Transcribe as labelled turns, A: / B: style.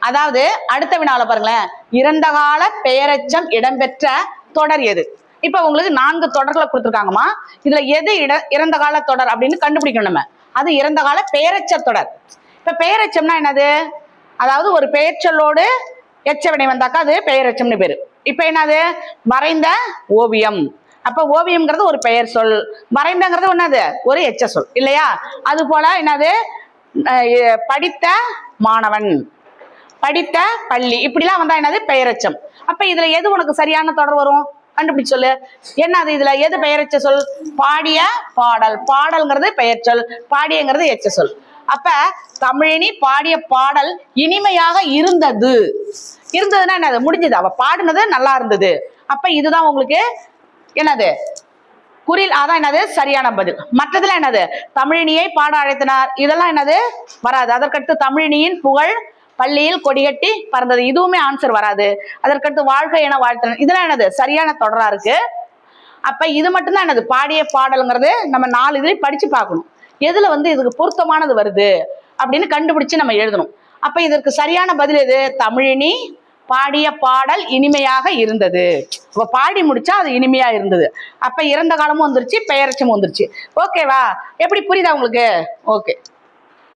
A: அதாவது அடுத்த வினால பாருங்களேன், இறந்த கால பெயரெச்சம் இடம்பெற்ற தொடர் எது? இப்ப உங்களுக்கு 4 தொடர்களை கொடுத்துருக்காங்கம்மா. இதுல எது இறந்த கால தொடர் அப்படின்னு கண்டுபிடிக்கணும் நம்ம. அது இறந்த கால பெயரெச்ச தொடர். இப்ப பெயரெச்சம்னா என்னது? அதாவது ஒரு பெயர்ச்சொல்லோடு எச்சவினை வந்தாக்கா அது பெயரெச்சம்னு பேரு. இப்ப என்னது? வரைந்த ஓவியம். அப்ப ஓவியம்ங்கிறது ஒரு பெயர் சொல், வரைந்தங்கிறது என்னது? ஒரு எச்ச சொல் இல்லையா? அது போல என்னது? படித்த மாணவன், படித்த பள்ளி, இப்படிலாம் வந்தா என்னது? பெயரெச்சம். அப்ப இதுல எது உனக்கு சரியான தொடர் வரும்? கண்டுபிடிச்சு சொல்லு. என்னது இதுல எது பெயரெச்ச சொல்? பாடிய பாடல். பாடல்ங்கிறது பெயர் சொல், பாடியங்கிறது எச்ச சொல். அப்ப தமிழினி பாடிய பாடல் இனிமையாக இருந்தது. இருந்ததுன்னா என்னது? முடிஞ்சது, அவ பாடுனது நல்லா இருந்தது. அப்ப இதுதான் உங்களுக்கு என்னது? குறில். அதான் என்னது? சரியான பதில். மற்றதுல என்னது? தமிழினியை பாட அழைத்தனர், இதெல்லாம் என்னது? வராது. அதற்கடுத்து தமிழினியின் புகழ் பள்ளியில் கொடிகட்டி பறந்தது, இதுவுமே ஆன்சர் வராது. அதற்கடுத்து வாழ்க்கை என வாழ்த்தனர், இதெல்லாம் என்னது? சரியான தொடரா இருக்கு. அப்ப இது மட்டும்தான் என்னது? பாடிய பாடல்ங்கிறது நம்ம 4 இதுலயும் படிச்சு பார்க்கணும். எதுல இதுக்கு பொருத்தமானது வருது அப்படின்னு கண்டுபிடிச்சு நம்ம எழுதணும். அப்ப இதற்கு சரியான பதில் எது? தமிழினி பாடிய பாடல் இனிமையாக இருந்தது. இப்ப பாடி முடிச்சா அது இனிமையா இருந்தது. அப்ப இறந்த காலமும் வந்துருச்சு, பெயரெச்சமும் வந்துருச்சு. ஓகேவா? எப்படி புரியுதா உங்களுக்கு? ஓகே.